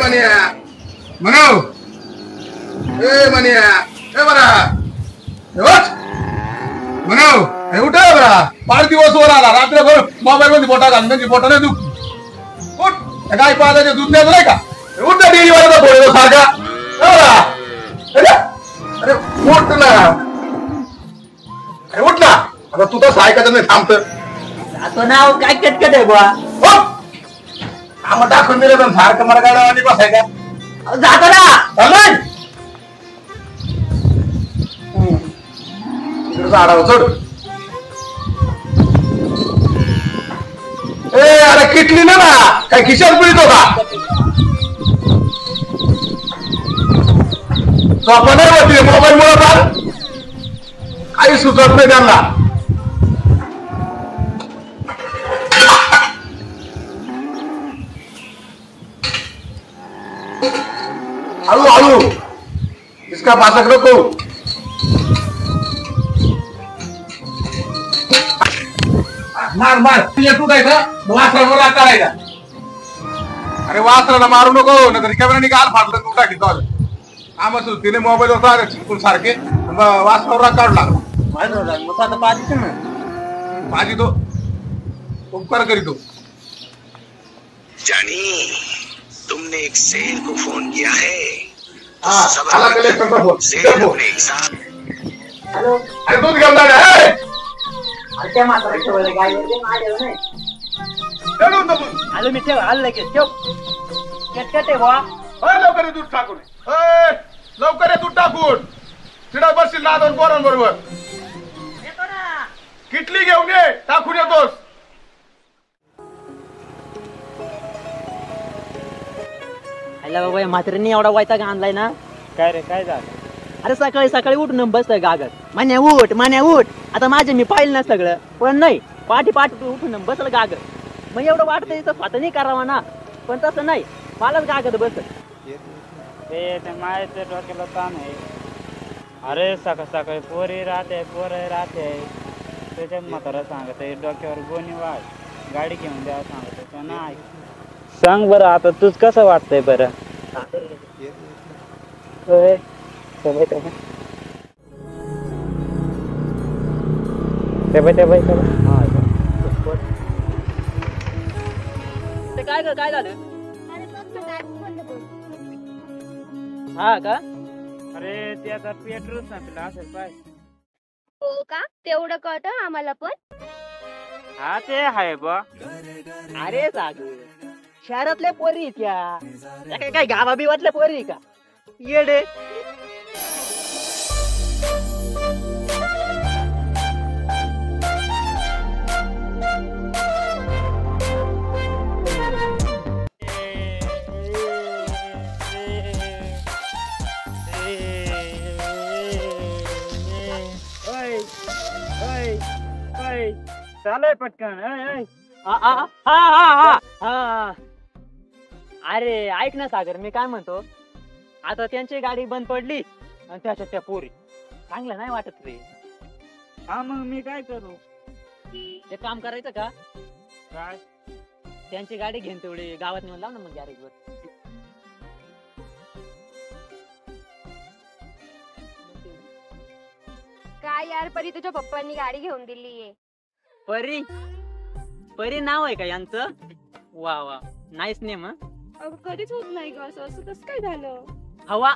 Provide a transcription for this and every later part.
मनिया म्हणाव ए मनिया ए बरा म्हणाव हे उठ बरा 5 दिवस वर आला रात्रभर मोबाईल मध्ये बोटा घालून त्यांची बोटा नाही दुख उठ काय पाहता दूध द्यायचं नाही का उठ ना डेली वाला बोल सारखा अरे उठ ना अरे उठ ना आता तू तर ऐकायचं नाही थांबत नाव काय कटकट आहे बुवा आम्हाला दाखवून दिलं तर सारखं मला गाडा आणि बसायचा जातो ना झाडावर चढ ए अरे किटली ना काय खिशात पिळतो का झोपा नाही होती मोबाईल मुळे फार काही सुचत नाही त्यांना हळू हळू इसका पासक नको मार मार तुटायचा वासराला करायचा अरे वासराला मारू नको नंतर कॅमेराने गाल फाटलं तू टाकी आमच तिने मोबाईल होता सारखे वासरावर काढू लागला पाजी तो उपकार करीतो जानी तुमने एक सेल को फोन किया है अरे दूध घेऊन जाणार आलो मी ठेव आलं लगेच ठेव कटकट आहे बुवा लवकर दूध टाकून लवकर दूध टाकून तिला बसशील ना 2 पोरांबरोबर येतो ना किटली घेऊन ये टाकून येतोस आला बाबा म्हातारीने एवढा वैताग आणलाय ना काय रे काय झालं अरे सकाळी सकाळी उठून बसतोय गागत मान्या उठ आता माझे मी पाहिलं ना सगळं पण नाही पाठी उठून बसल गागत मग एवढं वाटतंय स्वतः नाही करावा ना पण तसं नाही मलाच गागत बस ते मायाच्या डोक्याला ताण आहे अरे सकाळी पोरं राहते त्याच्या म्हातारा सांगत आहे डोक्यावर गोणी वाढ गाडी घेऊन द्या सांगत नाही सांग बरं आता तूच कसं वाटतंय बरं काय झालं हा का अरे ते आता पेट्रोल संपलं असेल पाय हो का तेवढं कळतं आम्हाला पण हा ते आहे बा अरे जागू शहरातल्या पोरी त्या काय गावा बिवातल्या पोरी का येडे चालय पटकन अरे ऐक ना सागर मी काय म्हणतो आता त्यांची गाडी बंद पडली आणि त्याच्यात त्या पोरी चांगलं नाही वाटत रे हा मग मी काय करू ते काम करायचं का काय त्यांची गाडी घेऊन तेवढी गावात नेऊन लाव ना मग गॅरेज वर काय यार परी तुझ्या पप्पांनी गाडी घेऊन दिलीये परी परी नाव आहे का यांचं वा वा नाईस नेम कधीच होत नाही ग असं कसं काय झालं हवा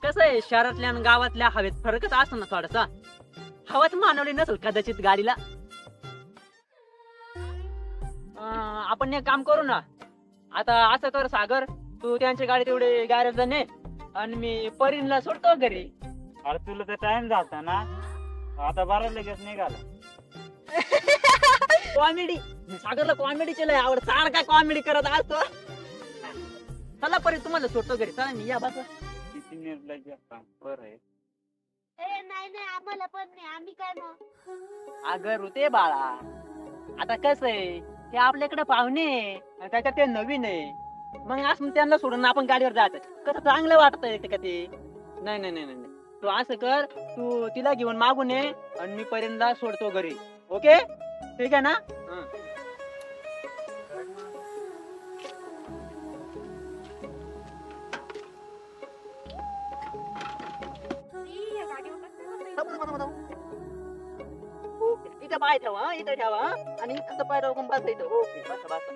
कसं आहे शहरातल्या आणि गावातल्या हवेत फरकच असतो ना थोडासा हवाच मानवली नसेल कदाचित गाडीला आपण एक काम करू ना आता असं कर सागर तू त्यांची गाडी तेवढी गॅरेजला ने आणि मी परीला सोडतो घरी अरे तुला तर टाइम झालता ना आता बारा लगेच निघाला कॉमेडी सागरला कॉमेडीची लय आवड सारखा कॉमेडी करत असतो चला परी तुम्हाला सोडतो घरी चला मी या बस किती निर्लज्ज बरं आहे नाही आम्हाला पण नाही आम्ही काय मग अगं ऋते बाळा आता कसं आहे ते आपल्याकडे पाहुणे त्याच्यात ते नवीन आहे मग असं त्यांना सोडून आपण गाडीवर जायचं कसं चांगलं वाटतंय का ते नाही नाही नाही नाही तू असं कर तू तिला घेऊन मागून ये आणि मी परीला सोडतो घरी ओके ठीक आहे ना इथं पाय ठेवा इथं ठेवा आणि इथं पाय ठेवा बसा इथं ओके बसा बसा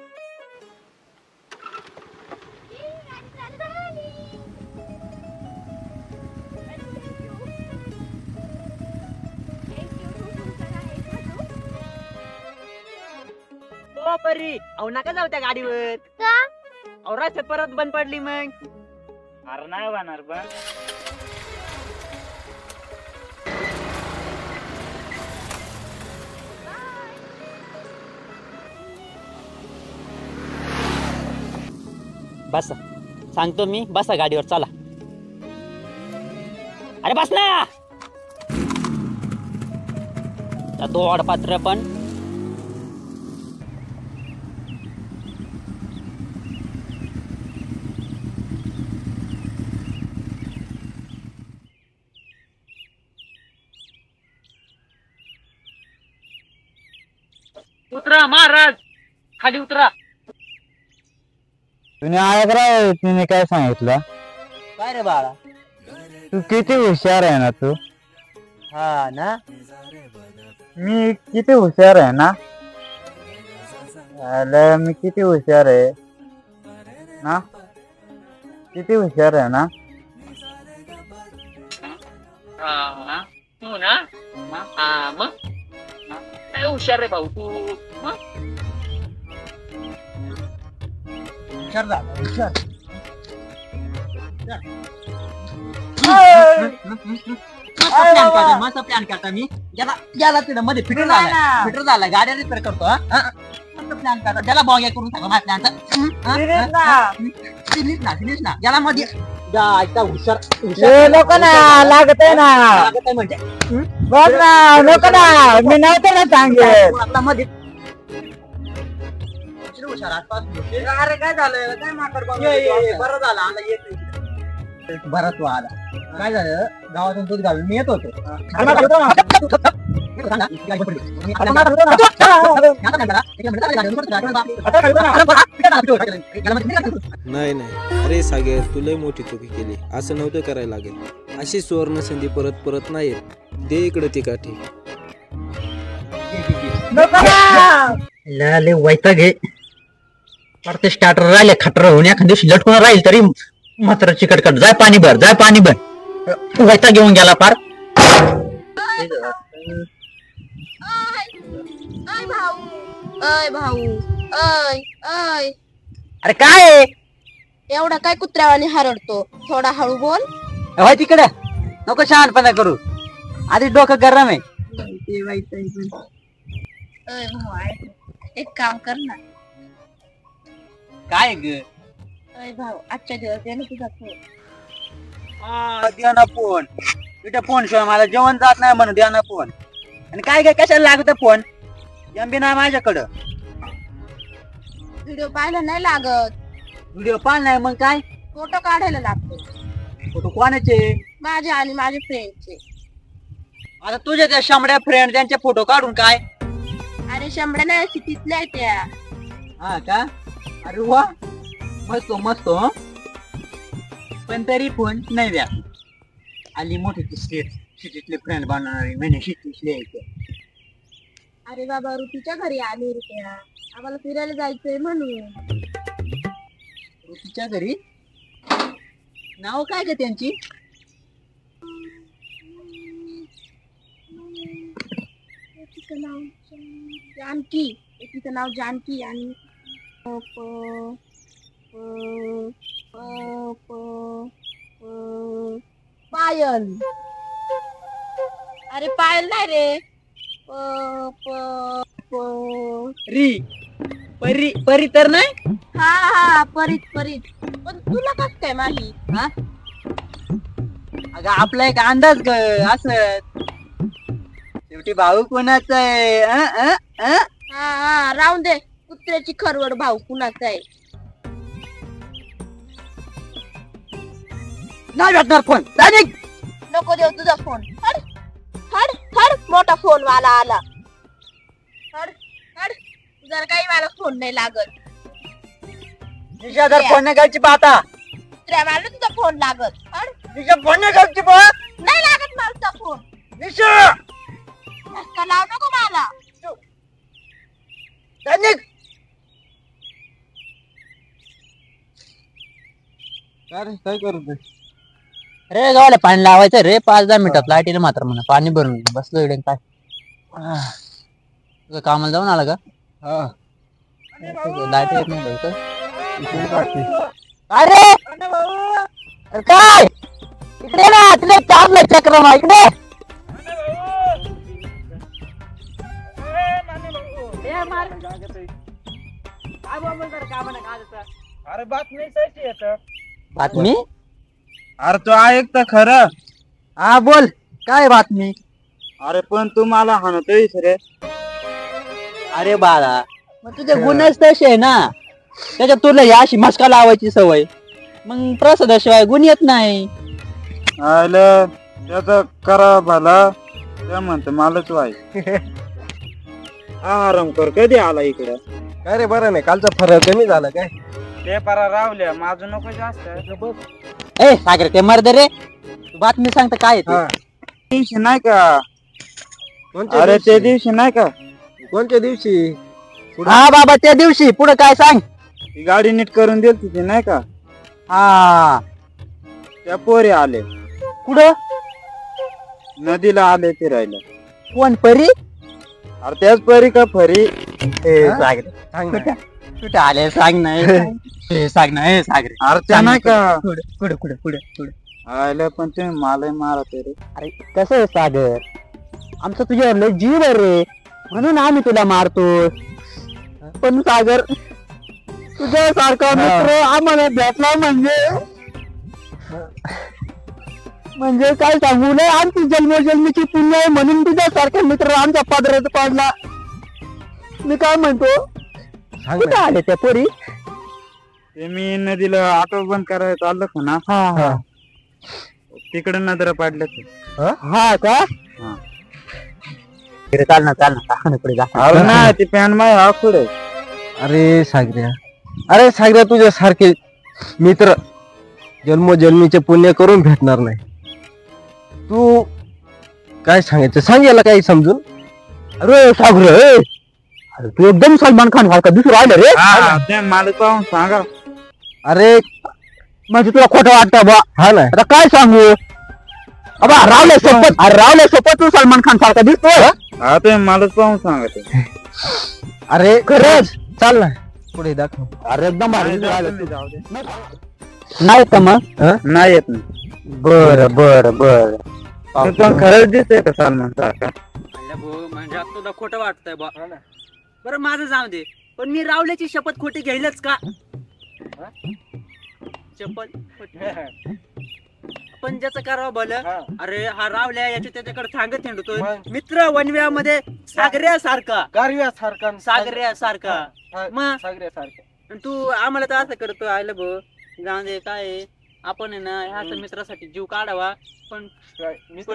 ओ परी अहो नका जाऊ त्या गाडीवर का अहो रस्त्यात परत बंद पडली मग अरे नाही होणार पण बसा सांगतो मी बसा गाडीवर चला अरे बस ना दोड पात्र पण उतरा महाराज खाली उतरा तुम्ही ऐकलं तिने काय सांगितलं काय रे बाळा तू किती हुशार आहे ना तू हा ना मी किती हुशार आहे ना अरे मी किती हुशार आहे ना किती हुशार आहे ना तू ना हा मग काय हुशार रे भाऊ तू हुशार झाला हुशार मस्त प्लॅन करता मी याला तिथं मध्ये फिटर झाला गाड्या रिपेअर करतो मस्त प्लॅन करता त्याला बॉग्या करून सांगा माझ्या प्लॅनचा ना याला मध्ये हुशार लोक ना लागत आहे ना लागत आहे म्हणजे बघ ना लोक ना मी नव्हतं ना सांगेल आपला मध्ये हुशार अरे काय झालं काय माकड बरं झालं आला येत बराच तू आला काय झालं गावातून दूध घालून मी येत होतो नाही नाही अरे सागर तू लय मोठी चुकी केली असं नव्हतं करायला लागेल अशी सुवर्ण संधी परत परत नाही येत दे इकडे ती काठी लय वैताग घे ते स्टार्टर राहिले खटर होऊन एखाद्या दिवशी लटकून राहील तरी मात्र चिकटकट जाय पाणी भर वैताग घेऊन गेला पार अय भाऊ अय अय अरे काय एवढा काय कुत्र्यावानी हरडतो थोडा हळू बोल होय तिकडे नको शहाणपणा करू आधी डोकं गरम आहे अय भाऊ एक काम कर ना काय ग अय भाऊ आजच्या दिवस दे ना तुझा फोन द्या ना फोन इथे फोन शिवाय मला जेवण जात नाही म्हणून द्या ना फोन आणि काय काय कशाला लागत फोन एमबी नाही माझ्याकडं व्हिडिओ पाहायला नाही लागत व्हिडिओ पाल नाही मग काय फोटो काढायला लागतो फोटो कोणाचे माझे आणि माझे फ्रेंडचे आता तुझ्या त्या शंभड्या फ्रेंड त्यांचे फोटो काढून काय अरे शंभर नाही सिटीतल्या त्या हा का अरे वा मस्त मस्त पण तरी फोन नाही द्या आली मोठी सिटीतले फ्रेंड बनवणारी म्हणजे सिटीतले यायचे अरे बाबा ऋतूच्या घरी आले रुपया आम्हाला फिरायला जायचंय म्हणून ऋतूच्या घरी नाव काय ग त्यांची एकीचं नाव जानकी एकीचं नाव जानकी आणि पायल अरे पायल नाही रे री परी परी तर नाही हा हा परीत परीत पण तुला कस काय माहित हा अगं आपला एक अंदाज ग असं शेवटी भाऊ कोणाचा आहे हा हा राहून दे कुत्र्याची खरवड भाऊ कुणाचा आहे नाही भेटणार फोन नको देऊ तुझा फोन हड हड हड मोठा फोन वाला आला हड हड जर काही मला फोन नाही लागत जर फोन नाही घ्यायची पाहता कुत्र्या मला तुझा फोन लागत हड तिच्या फोन नाही घ्यायची पा नाही लागत मला तुझा फोन निशा धक्का लावू नको मला काय करत रे गावाला पाणी लावायचं रे 5-10 मिनिटात लाईट येईल मात्र म्हणा पाणी भरून बसलो इकडे काय तुझं कामाला जाऊन आला का लाईट येत नाही लवकर अरे काय इकडे ना तुला चाललं चक्र ना इकडे अरे बातमी येत बातमी अरे तू ऐक तर खरं. हा बोल काय बातमी अरे पण तू मला हाणतोयस रे. अरे बाळा मग तुझे गुन्हेच तसे आहे ना त्याच्यात तुला ही अशी मस्का लावायची सवय मग प्रसादाशिवाय गुण येत नाही आलं त्याचा करा भला त्या म्हणत मलाच वाय आराम कर कधी आला इकडं. काय रे बरं नाही कालचा फरक कमी झाला काय ते परा रावल्या माझं नको जास्त ए सागर ते मर्द रे तू बातमी सांगता काय आहे ते? दिवशी नाही का कोणत्या अरे दिवशी? त्या दिवशी नाही का कोणत्या दिवशी हा बाबा त्या दिवशी पुढे काय सांग ती गाडी नीट करून दिली तिथे नाही का हा त्या पोरी आले पुढं नदीला आले फिरायला. कोण परी अरे त्याच परी का फरी सागर सांग ना. कुठे आले सांग नाही सांग नाही सागर अरे त्या नाही का पुढे पुढे पुढे पुढे आलं पण ते मला मारत रे. अरे कसं आहे सागर आमचं तुझ्यावर लय जीव आहे रे म्हणून आम्ही तुला मारतो पण सागर तुझ्यासारखा मित्र आम्हाला भेटला म्हणजे काय सांगू नये आमची जन्मोजन्मीची पुण्य आहे म्हणून तुझ्यासारखा मित्र आमच्या पदरात पडला मी काय म्हणतो सांग कुठे ना. आले त्या पोरी ते मी नदीला ऑटो बंद करायला चाललो का ना हा तिकडे नजर पाडल्या ते. हा का हा. चाल ना दाखव ना पुढे जा अरे ना ती पॅन्ट माय हा पुढे अरे सागऱ्या तुझ्या सारखे मित्र जन्मोजन्मीचे पुण्य करून भेटणार नाही. तू काय सांगायचं सांग याला काही समजून. अरे सागर अरे तू एकदम सलमान खान सारखा दिसू राहिला रे ते मला पाहून सांगा. अरे म्हणजे तुला खोटं वाटतं बा हा ना आता काय सांगू अबा रावले सोबत तू सलमान खान सारखा दिसतोय हा ते मलाच पाहून सांगा ते. अरे खरंच चाल ना पुढे दाखव. अरे एकदम भारी दिसू राहिला जाऊ दे. तू. नाही का मग नाही येत नाही. बर बर बर ते पण खरंच दिसतंय का सलमान सारखा. म्हणजे तुला खोटं वाटतंय बा बरं माझं जाऊ दे पण मी रावल्याची शपथ खोटी घ्यायलाच का शपथ पण ज्याचं करावं भलं अरे हा रावल्या याच्या त्याच्याकडे सांगत हिंडतोय मित्र वनव्यामध्ये सागऱ्यासारखा सागऱ्यासारखा मग आणि तू आम्हाला तर असं करतो आयला भाऊ जाऊ दे काय आपण आहे ना ह्याच मित्रासाठी जीव काढावा पण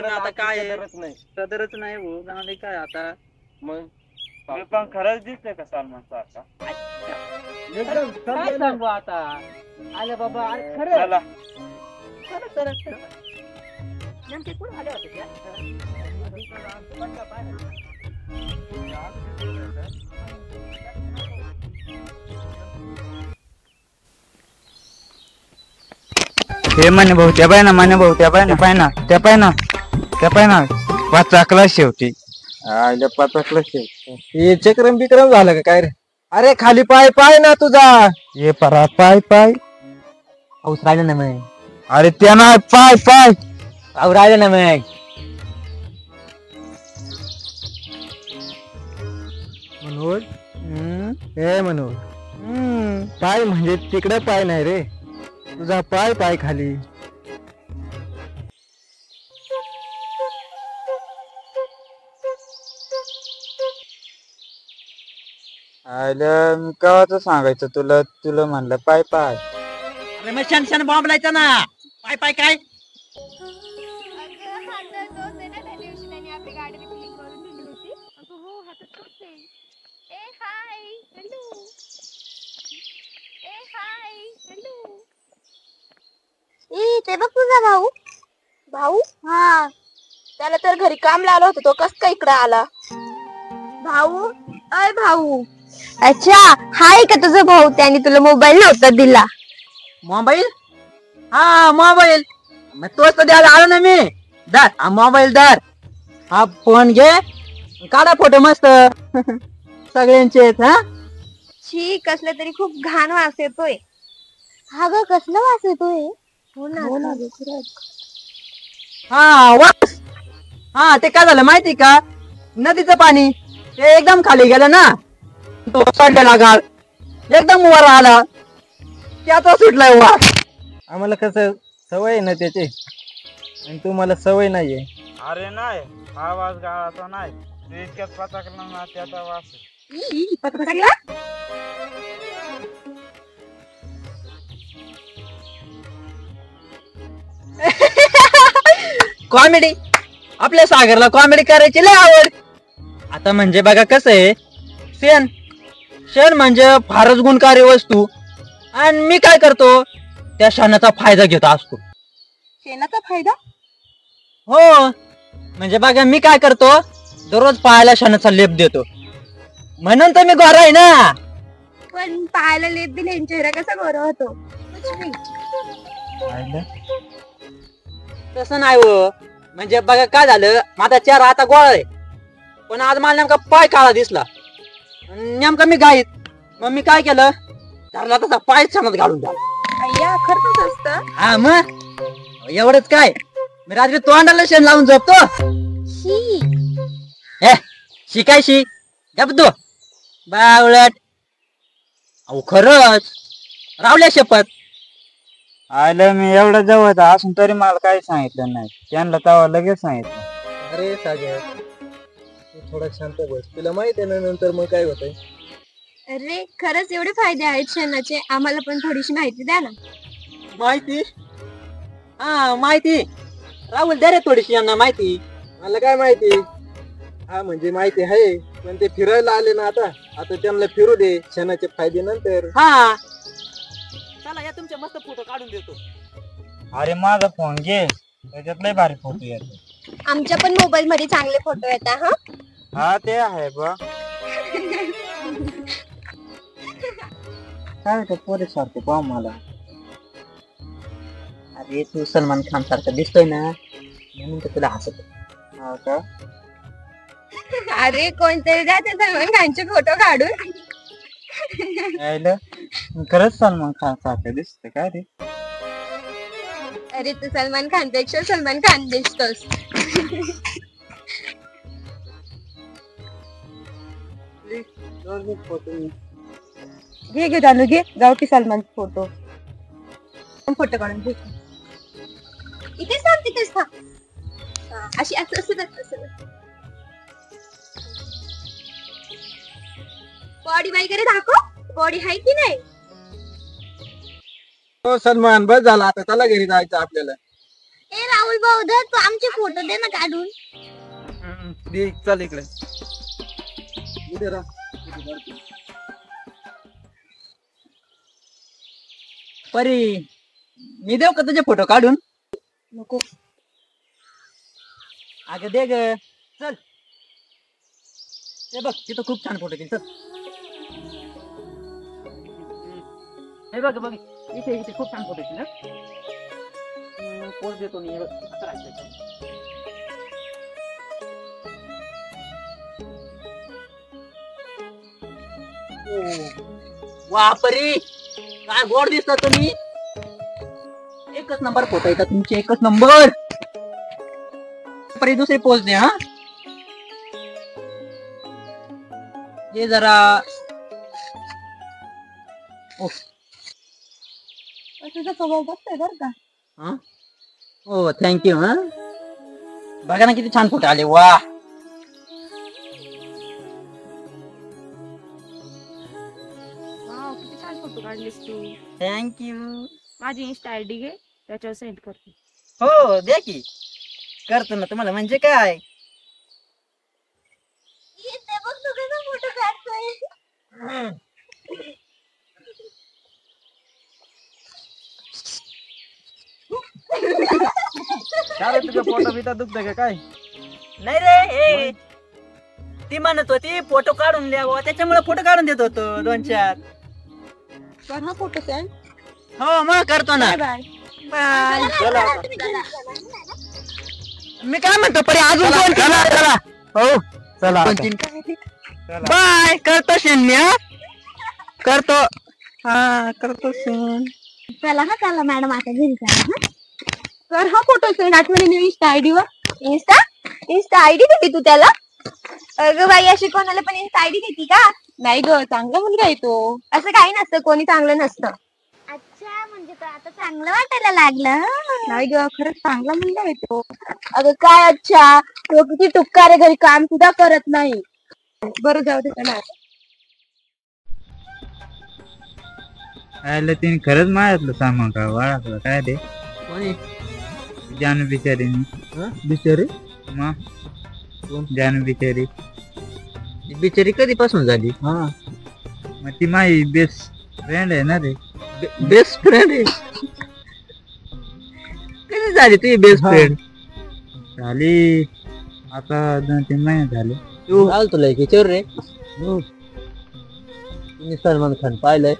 आता काय सदरच नाही भाऊ जाऊ दे काय आता मग मी पण खरंच दिसतंय का सलमान सारखा काय सांगू आता आले बाबा अरे खरं चला नेमके कोण आले होते हे म्हणे भाऊ त्या पाय ना म्हणे भाऊ त्या पाय ना 5 चाकला शेवटी आयला 5 चाकला शेवटी. हे चक्रम बिक्रम झालं का काय रे. अरे खाली पाय पाय ना तुझा. हे परा पाय पाऊस राहिला ना मग अरे त्या ना पाय पाऊस राहिला ना मग मनोज हे मनोज पाय म्हणजे तिकडे पाय नाही रे तुझा पाय खाली. आयला मी कवाच सांगायचं तुला म्हणलं पाय अरे मग छान बॉम्ब लायचा ना पाय काय ते बघ तुझा भाऊ हा त्याला तर घरी काम लावलं होतं तो कस काय इकडे आला भाऊ अय भाऊ अच्छा, हाय का तुझा भाऊ? त्याने तुला मोबाईल नव्हता दिला. मोबाईल? हा मोबाईल, मग तोच तर द्यायला आलो ना मी. धर हा मोबाईल, धर हा फोन घे, काढा फोटो मस्त सगळ्यांचे. हा छी, कसला तरी खूप घाण वास येतोय. हा ग, कसला वास येतोय? हो ना. हा वास. हा ते काय झालं माहिती का, नदीचं पाणी ते एकदम खाली गेलं ना, तो सडलेला गाळ एकदम वर आला, त्याचा सुटलाय वास. आम्हाला कसं सवय आहे ना त्याची, आणि तुम्हाला सवय नाहीये. अरे नाही, हा वास गाळाचा नाही, तू इतक्यात पचकला ना त्याचा वास आहे. कॉमेडी, आपल्या सागरला कॉमेडी करायची लय आवड. आता म्हणजे बघा कसं आहे, शेण शेण म्हणजे फारच गुणकारी वस्तू, आणि मी काय करतो, त्या शेणाचा फायदा घेत असतो. शेणाचा फायदा? हो, म्हणजे बघा मी काय करतो, दररोज पायाला शेणाचा लेप देतो, म्हणून तर मी गोरा आहे ना. पण पायाला लेप दिले चेहरा कसा गोरा होतो? तसं नाही हो, म्हणजे बघा काय झालं, माझा चेहरा आता गोळा आहे, पण आज मला नेमका पाय काळा दिसला, नेमका मी गाईत. मग मी काय केलं, धरला तसा पाय शेणात घालून द्या. अय्या, खरंच असतं? हा मग एवढंच काय, मी रात्री तोंडाला शेण लावून झोपतो. छी. शिकायशी गपतो बावळट. अहो खरंच, रावल्या शपथ. आलं मी एवढं जवळ असून तरी मला काही सांगितलं नाही, त्यांना तेव्हा लगेच सांगितलं. अरे सागर, तू थोडा शांत बस, तुला माहित आहे ना नंतर मग काय होतंय. अरे, खरंच एवढे फायदे आहेत शेणाचे, आम्हाला पण थोडीशी माहिती द्या ना. माहिती? हा माहिती, राहुल दे रे थोडीशी यांना माहिती. मला काय माहिती. हा म्हणजे माहिती आहे, पण ते फिरायला आले ना आता त्यांना फिरू दे, क्षणाचे फायदे नंतर. हा चला, या तुमचे मस्त फोटो काढून देतो. अरे माझा फोन घे, त्याच्यात लय भारी फोटो येतो. आमच्या पण मोबाईल मध्ये चांगले फोटो येतात. हा ते आहे बा. काय ते पोरे सारखे पाह मला. अरे तू सलमान खान सारखा दिसतोय ना, म्हणून तर तुला हसत. हा का? अरे, कोणतरी द्या ते सलमान खानचे फोटो काढून. यायला खरंच सलमान खान सारखं दिसतं काय रे. अरे, तू सलमान खान पेक्षा सलमान खान दिसतोस. घे जानू, घे गावठी सलमान फोटो. फोटो काढून घे. इथेच थांब, तिथेच थांब. अशी असं बॉडी वगैरे दाखव, बॉडी आहे की नाही. हो सलमान, बस झाला आता, चला घरी जायचं आपल्याला. ए राहुल भाऊ, धर तू आमचे फोटो दे ना काढून. चल इकडे. इथे राह. परी, मी देऊ का तुझे फोटो काढून? नको. अगं दे ग, चल. ते बघ, तिथं खूप छान फोटो चल. हे बघ बघ, इथे इथे खूप छान फोटो ना. पोस्ट देतो मी. असं राहायचं. वा परी, काय गोड दिसता तुम्ही. एकच नंबर फोटो आहे का तुमचे, एकच नंबर. परी दुसरी पोस्ट दे. हा ये जरा. तुझा स्वभाव बघतोय बरं का. हो थँक्यू. हा बघा ना किती छान फोटो आले. वा वाव, किती छान फोटो काढलेस तू. थँक्यू. माझी इंस्टा आयडी घे, त्याच्यावर सेंड करते. हो द्या की, करतो ना तुम्हाला. म्हणजे काय, इथे बघ तू कसा फोटो काढतोय. काय रे, तुझ्या पोटा बिटा दुखतंय का काय? नाही रे, ती म्हणत होती फोटो काढून द्यावं, त्याच्यामुळे फोटो काढून देत होतो 2-4. कर हा फोटो सेंड. हो मग करतो ना. Bye bye. बाय. मी काय म्हणतो परी अजून दोन चला. हो चला बाय. करतो शून्य करतो. हा करतो शून्य. चला हा चला मॅडम आता घरी चला हा. कर हा फोटो सेंड आठवणीने इंस्टा आयडी वर. इंस्टा आयडी देते तू त्याला? अगं बाई अशी कोणाला पण इंस्टा आयडी देते का? नाही ग चांगला मुलगा आहे तो. असं काही नसतं, कोणी चांगलं नसतं. अच्छा म्हणजे तो आता चांगलं वाटायला लागलं. नाही ग खरंच चांगला मुलगा आहे तो. अगं काय अच्छा, तो किती टुक्कार आहे, घरी काम सुद्धा करत नाही. बरं जाऊ दे त्याला. आयला तिने खरंच माझ्यातलं सामान का वाळाकलं काय ते कोणी जानू बिचारीने. बिचारी मग जानू बिचारी बिचारी कधीपासून झाली? हा मग ती माझी बेस्ट फ्रेंड आहे ना रे. बेस्ट फ्रेंड आहे. कधी झाली तुझी बेस्ट फ्रेंड? झाली आता 2-3 महिने झाले. तू आल तुला विचार रे. तुम्ही सलमान खान पाहिलंय?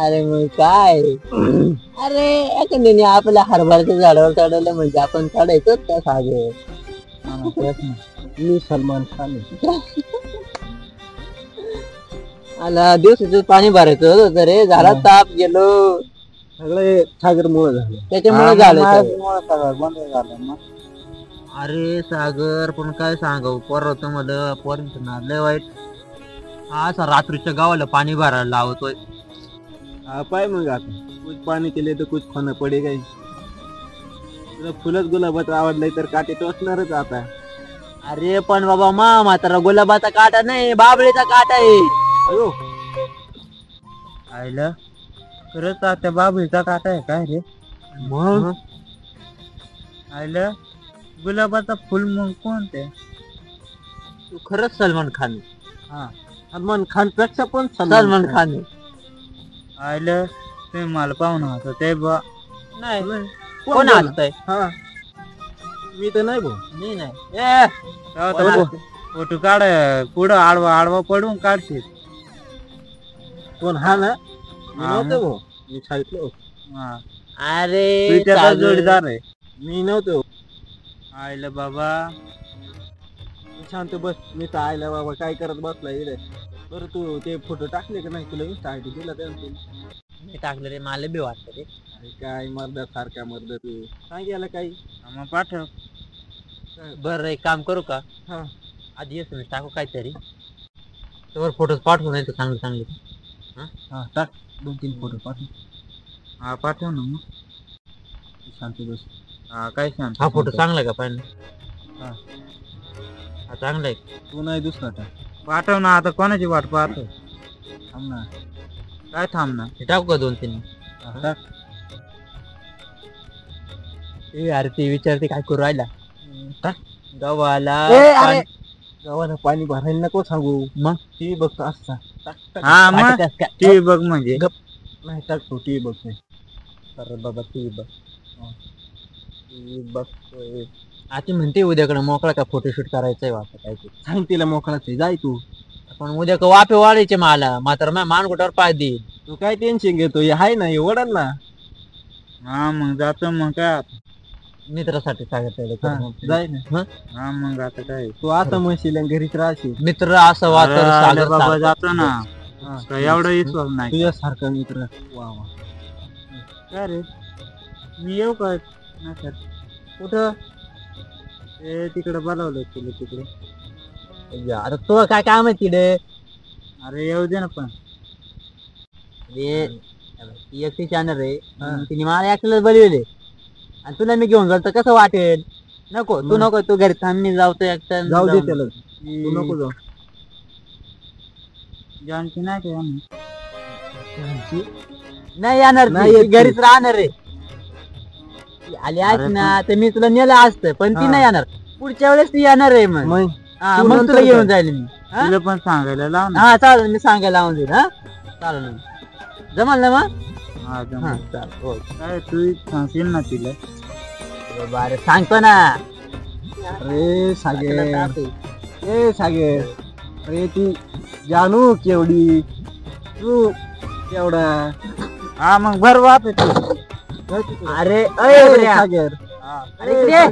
अरे मग काय, अरे एखाद्याने आपल्या हरभऱ्याच्या झाडावर चढवलं म्हणजे आपण चढायचोच का सागे? मी सलमान खान आला दिवसाचं पाणी भरायचं होतं रे, झाला ताप गेलो सगळे सागर मुळे झालं, त्याच्यामुळे झालं बंद झालं ना. अरे सागर पण काय सांगाव, पोरं मला पोरांचं ना लय वाईट. असा रात्रीच्या गावाला पाणी भरायला लावतोय. हा पाय मग आता कुछ पाणी केले तर कुछ खाणं पडे काही. तुला फुलच गुलाबाचं आवडलंय तर काटे टोचणारच आता. अरे पण बाबा म्हातारा गुलाबाचा काटा नाही, बाबळीचा काटा आहे. अयो आईला खरंच त्या बाबळीचा काटा आहे काय रे? मग आईला गुलाबाचा फुल मग कोणते? तू खरंच सलमान खान. हा सलमान खान पेक्षा पण सलमान खान. आईला ते मला पाहून होता ते बा नाही कोण हसतंय? हा मी तर नाही भाऊ, मी नाही. फोटो काढ पुढं आडवा आडवा पडून काढते कोण? हा ना मी नव्हतो भाऊ, मी सांगितलं. अरे त्याचा जोडीदार आहे. मी नव्हतो. आईला बाबा शांत बस. मी तर आयला बाबा काय करत बसला इकडे. बरं तू ते फोटो टाकले का नाही? तुला इंस्टा आयडी दिला मी टाकलं रे, मला बी वाटतं रे. अरे काय मर्दा सारखा मर्दा तू सांगायला काही. मग पाठव. बरं एक काम करू का? हा आधी येतो मी टाकू काहीतरी, त्यावर फोटो पाठवू नाही तर चांगले चांगले. हा टाक 2-3 फोटो पाठव. हा पाठव ना मग. शांत बस. हा काय सांग. हा फोटो चांगला का पाहिजे? हा हा चांगला आहे. तू नाही दुसरा टाक. पाठव ना, आता कोणाची वाट पाहतो? थांब ना. काय थांब ना? हे टाकू का 2-3? टाक. ए अरे ते विचारते काय करू राहिला. टाक. गव्हाला पाणी भरायला नको सांगू. मग टीव्ही बघतो असता. हा मग टीव्ही बघ म्हणजे नाही टाकतो टीव्ही बघतोय. अरे बाबा टीव्ही बघ. टीव्ही बघतोय. आता म्हणते उद्याकडे मोकळा का फोटोशूट करायचंय वाटतं काय ते. सांग तिला मोकळाच आहे, जाय तू. पण उद्या का वाफे वाढायचे मला मात्र माझ्या मानगुटावर पाय दे. तू काय टेन्शन घेतो? हे हाय ना, हे ओढल ना. हा मग जातो मग काय मित्रासाठी सांगितलं जाय ना. हा मग आता काय तू आता म्हणशील घरीच राहशील. मित्र असं वाटत बाबा जातो ना. एवढं विश्वास नाही तुझ्यासारखा मित्र. वा वा. काय रे मी येऊ का? कुठं? ते तिकडे बोलावलं तुला तिकडे. आता तुला काय काम आहे तिकडे? अरे येऊ दे ना पण. एकटी चॅनल आहे, तिने मला एकट्याला बोलवले आणि तुला मी घेऊन जातो कसं वाटेल? नको तू नको, तू घरी थांब, मी जाऊतो एकटा. जाऊ दे त्याला, तू नको जाऊ. जानकी नाही का? नाही येणार, नाही घरीच राहणार रे. आली आज ना तर मी तुला नेलं असतं, पण ती नाही येणार. पुढच्या वेळेस ती येणार आहे. मग तुला घेऊन जाईल मी. तुला पण सांगायला लाव ना. हा चालेल, मी सांगायला लावून देईल. हा चालेल ना, जमाल ना मग. हा जमाल. चालेल. काय तू सांगशील ना तिला? बरं सांगतो ना. अरे सागर, ए सागर, अरे ती जानू केवढी, तू केवढा. हा मग बरं वाप तू. अरे अरे सागर, अरे इकडे ये.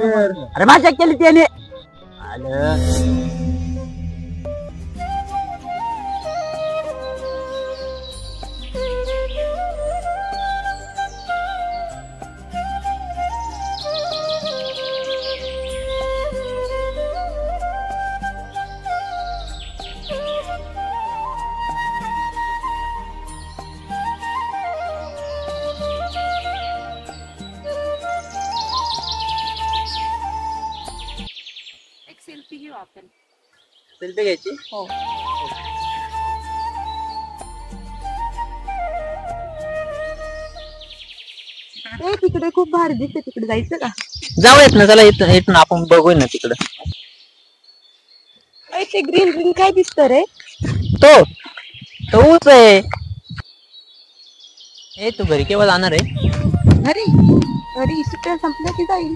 अरे माझ्या केली त्याने आलं. एक सेल्फी घेऊ आपण. सेल्फी घ्यायची. हो. ए तिकडे खूप भारी दिसते, तिकडे जायचं का? जाऊयात ना, चला इथून आपण बघूया ना तिकडं. ए ते ग्रीन ग्रीन काय दिसत रे? तो ऊस आहे. ए तू घरी केव्हा जाणार आहे? घरी घरी सुट्ट्या संपल्या की जाईल.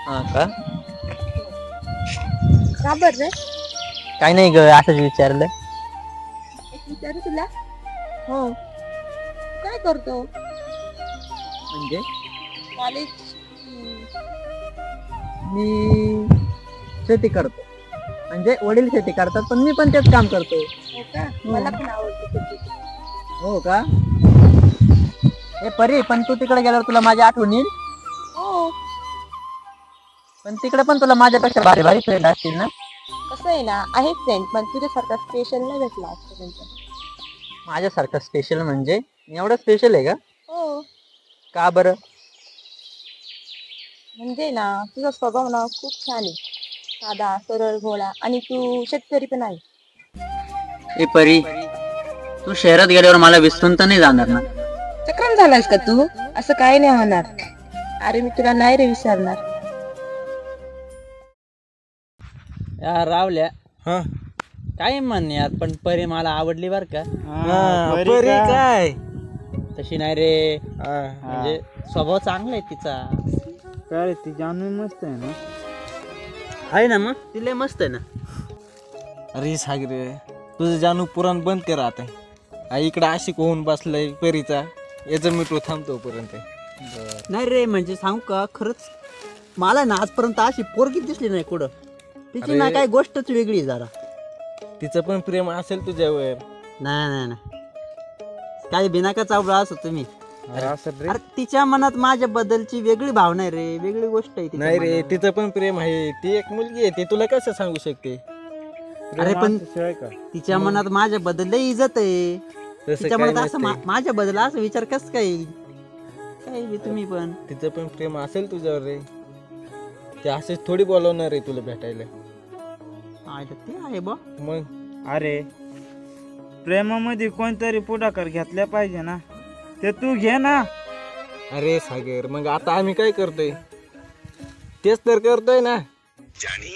हा का? का बर रे? काय नाही ग, असंच विचारलं. एक विचारू तुला? हो. काय करतो? म्हणजे कॉलेज. मी शेती करतो. म्हणजे वडील शेती करतात पण मी पण तेच काम करतो. हो का? मला पण आवडते शेती. हो का? ए परी, पण तू तिकडे गेल्यावर तुला माझी आठवण येईल. हो. पण तिकडे पण तुला माझ्यापेक्षा भारी भारी फ्रेंड असतील ना? कसं आहे ना, आहे फ्रेंड पण तुझ्यासारखा स्पेशल नाही भेटला आजपर्यंत. माझ्यासारखं स्पेशल म्हणजे एवढं स्पेशल आहे का? हो. का बरं? म्हणजे ना तुझा स्वभाव ना खूप छान आहे. साधा सरळ भोळा आणि तू शेतकरी पण आहे. ए परी, तू शहरात गेल्यावर मला विसरून तर नाही जाणार ना? चक्रम झालायस का तू? असं काही नाही होणार. अरे मी तुला नाही रे विसरणार. यार रावल्या, हा काय म्हणणे यार, पण परी मला आवडली बर का. परी काय तशी नाही रे, म्हणजे स्वभाव चांगला आहे तिचा. काय ती जानू मस्त आहे ना. आहे ना, मग तिला मस्त आहे ना. अरे सागर, तुझं जानू पुराण बंद कर आता. इकडं आशिक होऊन बसलाय परीचा, याचं मिठू थांबतो पर्यंत. नाही रे, म्हणजे सांगू का, खरंच मला ना आजपर्यंत अशी पोरगी दिसली नाही कुठं. तिची ना काय गोष्टच वेगळी जरा. तिचं पण प्रेम असेल तुझ्यावर. नाही नाही नाही, काय बिनाका चावला असो तुम्ही. अरे अरे तिच्या मनात माझ्या बद्दलची वेगळी भावना आहे रे, वेगळी गोष्ट आहे तिच्या नाही रे, मनात. तिचं पण प्रेम आहे. ती एक मुलगी आहे, ती तुला कसं सांगू शकते? अरे पण का तिच्या मनात माझ्या बद्दल लई इज्जत आहे. तसं तिच्या काय मनात असं नसतंय. माझ्या बद्दल असं विचार कस काय काय तुम्ही पण. तिचं पण प्रेम असेल तुझ्यावर रे. ते असेच थोडी बोलवणार आहे तुला भेटायला. ते आहे बा. मग अरे प्रेमामध्ये कोणतरी पुढाकार घेतला पाहिजे ना, ते तू घे ना. अरे सागर, मग आता आम्ही काय करतोय? तेच तर करतोय ना. जानी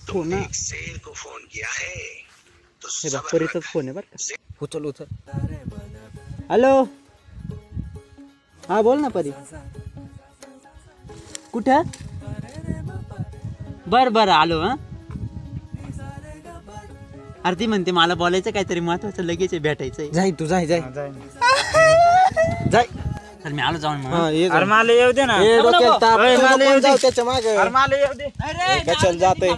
तुमने एक शेर को फोन किया है तो सब्र परीचाच फोन आहे बर का. उचल उचल. हॅलो, हा बोल ना परी. कुठं? बर बर आलो. हा अरे ती म्हणते मला बोलायचं काहीतरी महत्वाचं, लगेच भेटायचंय. जाय तू, जाय जाय जाय. तर मी आलो जाऊन मग. हा, ये अरे जाऊन. मला येऊ दे ना. ए, डोक्याला ताप. अरे, मला नको येऊ दे. जाऊ त्याच्या मागे. अरे मला येऊ दे. कशाला जातोय?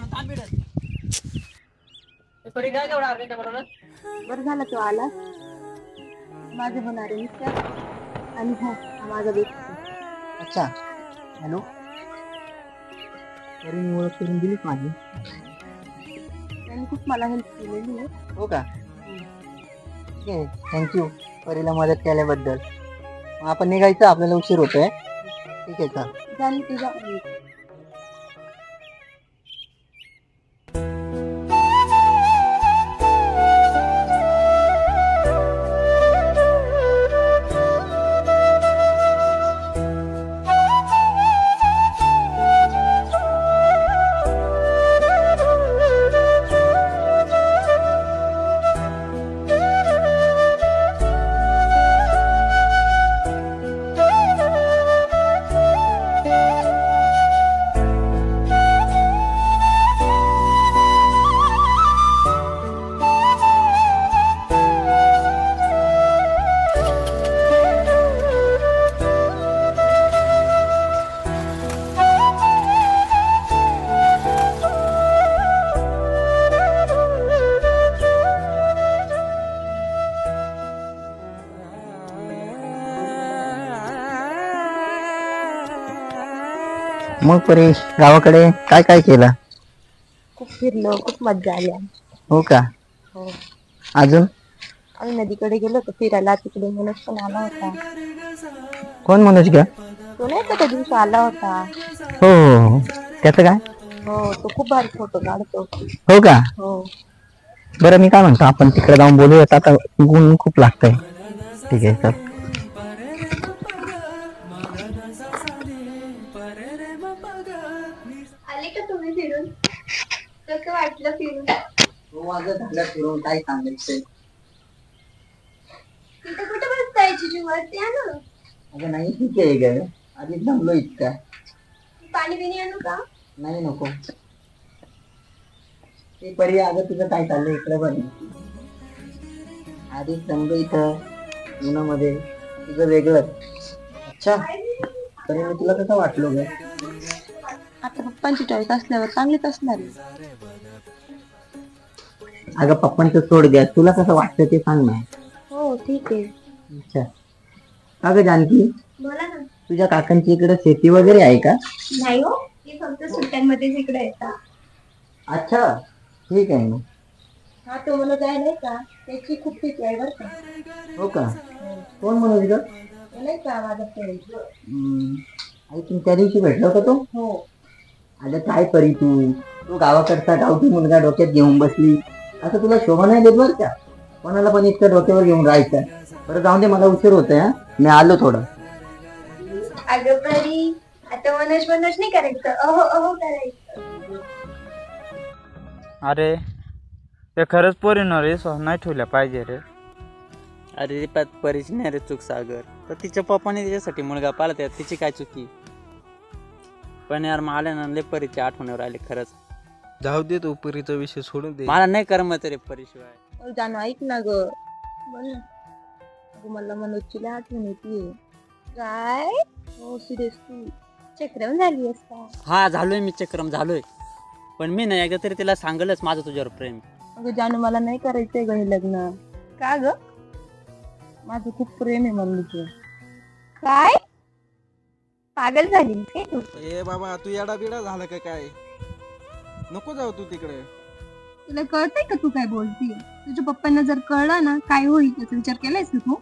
बरं झालं तू आला. माझे होणारे मिस्टर आणि हो हा माझा व्यक्ती. अच्छा, हॅलो. परी ओळख करून दिलीच माझी. त्यांनी खूप मला हेल्प केलेली आहे. हो का? थँक्यू परीला मदत केल्याबद्दल. मग आपण निघायचं, आपल्याला उशीर होतोय. ठीक आहे का? झाली तुझ्या मग परेश गावाकडे काय काय केलं? खूप फिरलो, खूप मजा आली. हो का? हो. अजून? आम्ही नदीकडे गेलो होतो फिरायला, तिकडे मनोज पण आला होता. कोण मनोज का? तो नाही का त्या दिवशी आला होता. हो हो हो. त्याचं काय? हो, तो खूप भारी फोटो काढतो. हो का? हो. बरं मी काय म्हणतो, आपण तिकडे जाऊन बोलूयात, आता ऊन खूप लागतंय. ठीक आहे चल. आले का तुम्ही फिरून? कसं वाटलं फिरून? माझं झालं फिरून, काय सांगायचंय. तिथे कुठे बसताय जिजूवरती आणू? अगं नाही ठीक आहे ग, आधी जमलो इतका. पाणी बिणी आणू का? नाही नको. ते परी अगं तुझं काय चाललंय इकडे बघ. आधी जमलो इथं उन्हामध्ये, तुझं वेगळं. अच्छा तरी मी तुला कसं वाटलो ग? आता पप्पांची चॉईस असल्यावर चांगलीच असणार. अगं पप्पांचं सोड द्या, तुला कसं वाटतं ते सांग ना. हो ठीक आहे. अच्छा अगं जानकी, बोला ना. तुझ्या काकांची इकडे शेती वगैरे आहे का? नाही हो, ते फक्त सुट्ट्यांमध्येच इकडे येतात. अच्छा ठीक आहे मग. हा तो मला जाय नाही का, त्याची खूप भीती आहे बरं का. हो का? कोण म्हणत ग? नाही का माझा फ्रेंड. आई तू त्या दिवशी भेटला होता तो? हो. अगं काय परी तू गावाकडचा गावठी मुलगा डोक्यात घेऊन बसली, असं तुला शोभा नाही देत बरं का. कोणाला पण इतकं डोक्यावर घेऊन राहायचं. बरं जाऊन दे, मला उशीर होतोय. मी आलो थोडं. अगं परी, आता मनोज नाही करायचं, अहो अहो करायचं. अरे ते खरंच पोरींवर विश्वास नाही ठेवला पाहिजे रे. अरे परीची नाही रे चूक सागर, तर तिच्या पप्पाने तिच्यासाठी मुलगा पाला, त्यात तिची काय चुकी. पण यार मला ना लय परीची आठवणीवर आली खरंच. जाऊ दे तो परीचा विषय सोडून दे. मला नाही करमत रे परीशिवाय. जानू ऐक ना ग. बोल ना. अगं मला मनोजची लय आठवण येते. काय? हो सिरियसली चक्रम झाली असता. हा झालोय मी चक्रम झालोय, पण मी नाही एकदा तरी तिला सांगलच माझं तुझ्यावर प्रेम. अगं जानू मला नाही करायचंय ग हे लग्न. का ग? माझं खूप प्रेम आहे मम्मीचं. काय? पागल झाली काय तू? ए बाबा तू येडा बिडा झाला का काय? नको जाऊ तू तिकडे. तुला कळतंय का तू काय बोलतीय? तुझ्या पप्पांना जर कळलं ना काय होईल त्याचा विचार केलायस का तू?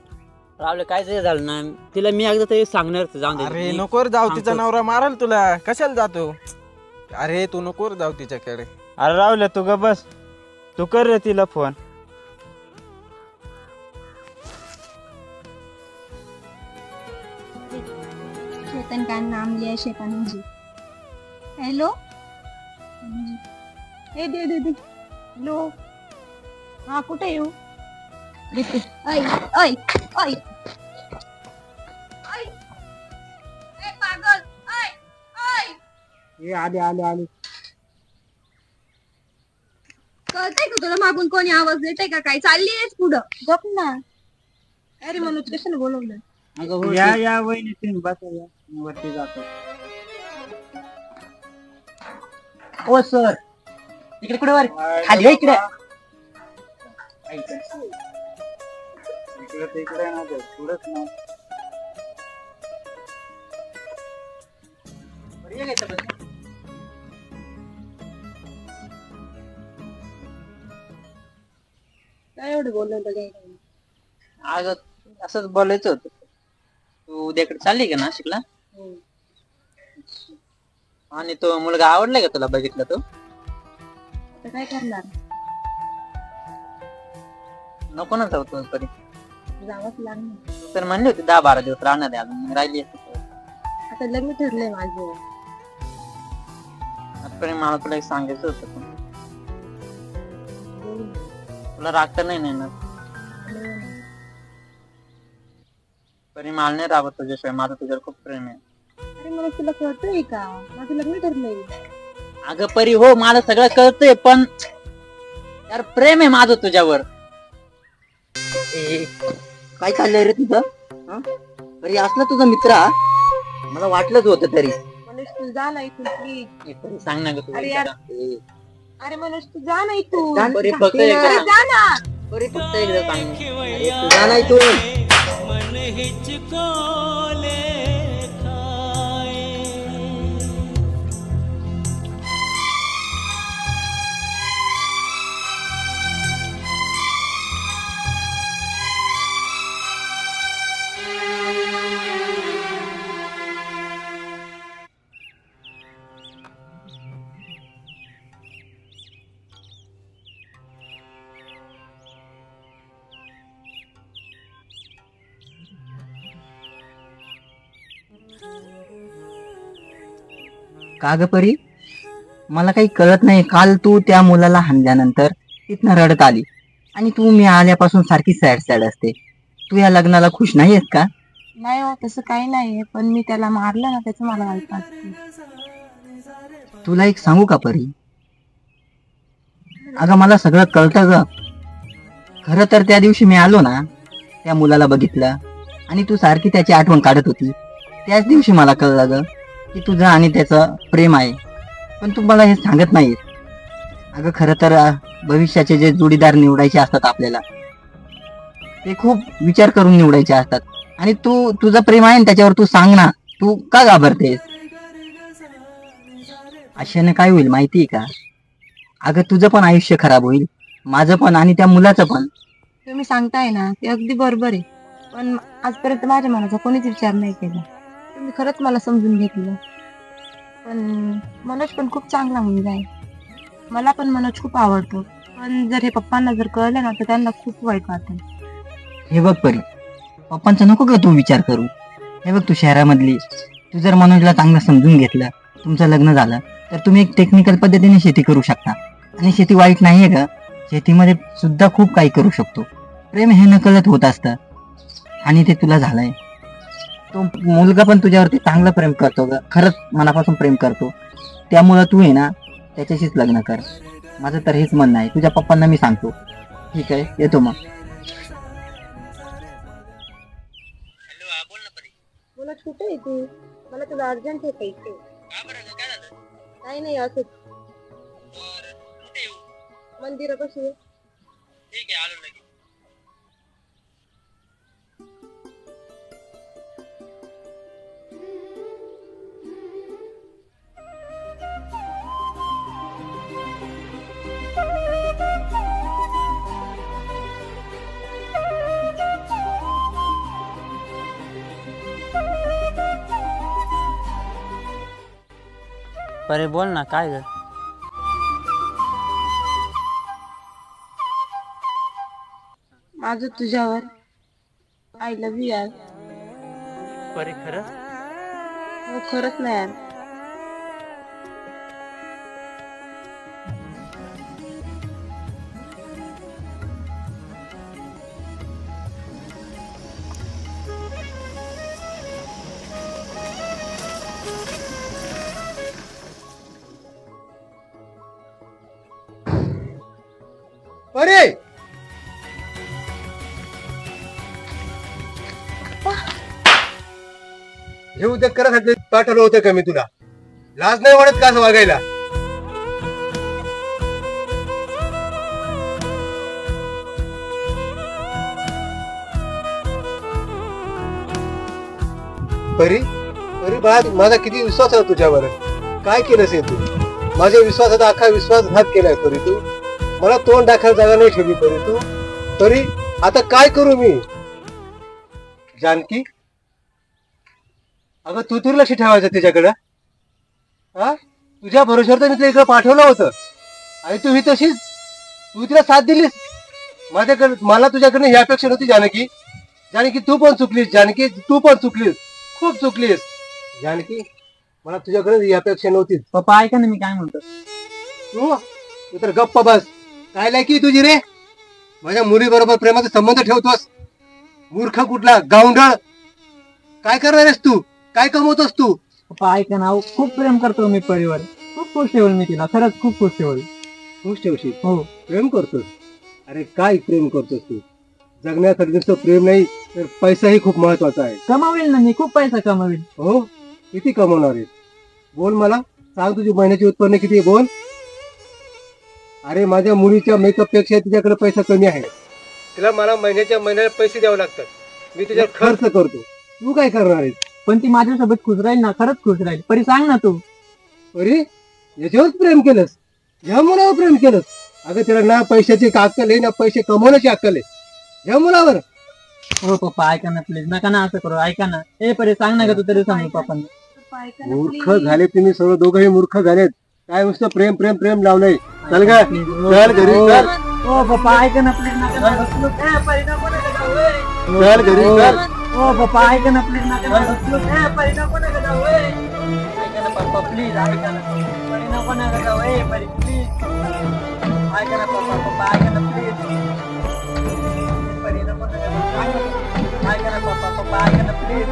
रावले काय जरी झालं ना, तिला मी एकदा तरी सांगणार. जाऊन दे. अरे नको रे जाऊ, तिचा नवरा माराल तुला. कशाला जातो? अरे तू नको रे जाऊ तिच्याकडे. अरे राहुल्या तू ग बस, तू कर रे तिला फोन. चेतन का नाम लिया शैतान मुझे. हेलो हे दे दे दे. हॅलो हा कुठे येऊ? देते. ऐ ऐ ऐ ऐ ए पागल ऐ ऐ. हे आले आले आले. कळतंय का तुला मागून कोणी आवाज देतंय का? काय चाललीयस पुढं? गप ना. अरे मनोज कशाला बोलवलं? या या वहिनी तुम्ही बसा, या वरती जातो. ओ सर इकडे कुठे वर खाली आहे इकडे. इकडे तिकडे ना पुढंच ना. काय एवढं बोलवलं काय? अगं असंच बोलायचं होतं. तू उद्याकडे चालली का नाशिकला? आणि तो मुलगा आवडलाय का तुला? बघितलं तो? आता काय करणार? नको ना जाऊ तू तरी. जावंच लागणार. तर म्हणली होती 10-12 दिवस राहणार आहे, अजून राहिली असते. आता लग्न ठरलंय माझं. आतापर्यंत मला तुला एक सांगायचं होतं, पण तुला राग तर नाही ना? तरी मला नाही राहत तुझ्याशिवाय, माझं तुझ्यावर खूप प्रेम आहे. अरे मला तुला कळतंय का? माझं लग्न ठरलंय. अगं परी हो मला सगळं कळतंय, पण यार प्रेम आहे माझं तुझ्यावर. काय चाललंय रे तुझं? तरी असला तुझा मित्र हा? मला वाटलंच होतं तरी. मनोज तू जा ना इथून प्लीज. तरी सांग ना ग तू. अरे यार. अरे मनोज तू जा ना इथून. परी फक्त एकदा सांग. जा ना. परी फक्त एकदा सांग. अरे तुझा नाही तू. का ग परी? मला काही कळत नाही. काल तू त्या मुलाला हाणल्यानंतर तिथनं रडत आली आणि तू मी आल्यापासून सारखी सॅड सॅड असते. तू या लग्नाला खुश नाही आहेस का? नाही हो, तसं काही नाहीये, पण मी त्याला मारलं ना, त्याचं मला वाईट वाटतं. तुला एक सांगू का परी? अगं मला सगळं कळतं ग. खरं तर त्या दिवशी मी आलो ना, त्या मुलाला बघितलं आणि तू सारखी त्याची आठवण काढत होती. त्याच दिवशी मला कळलं ग की तुझं आणि त्याचं प्रेम आहे, पण तू मला हे सांगत नाहीस. अगं खरं तर भविष्याचे जे जोडीदार निवडायचे असतात आपल्याला, ते खूप विचार करून निवडायचे असतात. आणि तू तुझं प्रेम आहे ना त्याच्यावर, तू सांग ना, तू का घाबरतेस? अशाने काय होईल माहितीये का? अगं तुझं पण आयुष्य खराब होईल, माझं पण आणि त्या मुलाचं पण. तुम्ही सांगताय ना ते अगदी बरोबर आहे, पण आजपर्यंत माझ्या मनाचा कोणीच विचार नाही केला. तुम्ही खरंच मला समजून घेतलं. पण मनोज पण खूप चांगला मुलगा आहे, मला पण मनोज खूप आवडतो. पण जर हे पप्पांना जर कळलं ना तर त्यांना खूप वाईट वाटेल. हे बघ परी, पप्पांचा नको का तू विचार करू. हे बघ, तू शहरामधली, तू जर मनोजला चांगलं समजून घेतलं, तुमचं लग्न झालं, तर तुम्ही एक टेक्निकल पद्धतीने शेती करू शकता. आणि शेती वाईट नाहीये का? शेतीमध्ये सुद्धा खूप काही करू शकतो. प्रेम हे नकळत होत असतं आणि ते तुला झालंय. तो मुलगा पण तुझ्यावरती चांगलं प्रेम करतो ग, खरंच मनापासून प्रेम करतो. त्यामुळं तू आहे ना त्याच्याशीच लग्न कर. माझं तर हेच म्हणणं आहे. तुझ्या पप्पांना मी सांगतो. ठीक आहे, येतो मग. मनोज कुठे आहे तू? मला तुला अर्जंट आहे पैसे. काही नाही, असंच मंदिरापाशी आहे. ठीक आहे, आलो लगेच. परे बोल ना, काय ग? माझं तुझ्यावर आय लव्ह यू यार. परे खरंच? हो, खरंच नाही यार. अरे हे उद्योग करासाठी पाठवलं होतं का मी तुला? लाज नाही वाटत का असं वागायला? परी परी बाळा, माझा किती विश्वास आहे तुझ्यावर. काय केलंस हे तू? माझ्या विश्वासाचा अख्खा विश्वासघात केलाय परी तू. मला तोंड दाखवायला जागा नाही ठेवली परी तू. परी आता काय करू मी? जानकी, अगं तू तरी लक्ष ठेवायचं त्याच्याकडं. हा, तुझ्या भरोश्यावर तर मी तुला इकडे पाठवलं होतं आणि तू ही तशीच तू तिला साथ दिलीस. माझ्याकडे मला तुझ्याकडनं ही अपेक्षा नव्हती जानकी. जानकी तू पण चुकलीस. जानकी तू पण चुकलीस, खूप चुकलीस. जानकी मला तुझ्याकडे ही अपेक्षा नव्हती. पप्पा ऐका ना मी काय म्हणतो. तू तर गप्प बस. काय लायकी तुझी रे? माझ्या मुली बरोबर प्रेमाचा संबंध ठेवतोस? मूर्ख कुठला, गावंढळ. काय करणार आहेस तू? काय कमवतोस तू? पप्पा ऐका ना, खूप प्रेम करतो मी परीवर. खूप खुश ठेवल मी तिला, खरंच खूप खुश ठेवल. खुश ठेवशील? हो. प्रेम करतोस? अरे काय प्रेम करतोस तू? जगण्यासाठी नुसतं प्रेम नाही तर पैसाही खूप महत्वाचा आहे. कमावेल ना मी, खूप पैसा कमावेल. हो, किती कमवणार आहे? बोल मला, सांग तुझी महिन्याची उत्पन्न किती आहे? बोल. अरे माझ्या मुलीच्या मेकअप पेक्षा तुझ्याकडे पैसा कमी आहे. तिला मला महिन्याच्या महिन्याला पैसे द्यावे लागतात. मी तुझ्या खर्च करतो. तू काय करणार आहेस? पण ती माझ्यासोबत खुश राहील ना, खरंच खुश राहील. परी सांग ना तू. अरे याच्यावर प्रेम केलंस? ह्या मुलावर प्रेम केलंस? अगं तिला ना पैशाची अक्कल आहे ना पैसे कमवण्याची अक्कल आहे. ह्या मुलावर. हो पप्पा ऐका ना प्लीज, नका ना असं करू. ऐका ना. ए परी सांग ना का तू तरी सांग पप्पांना. मूर्ख झाले तुम्ही सर्व, दोघंही मूर्ख झालेत. काय नुसतं प्रेम प्रेम प्रेम लावलंय. चल का, चल घरी चल. हो पप्पा ऐका ना प्लीज, नका ना. चल घरी चल. हो पप्पा ऐका ना प्लीज, नका ना. परी नको नका जाऊ. ऐका ना पप्पा. पप्पा प्लीज ऐका ना परी नको नका जाऊ ए परी प्लीज ऐका ना पप्पा ऐका ना प्लीज परी नको नका जाऊ ऐका ना पप्पा ऐका ना प्लीज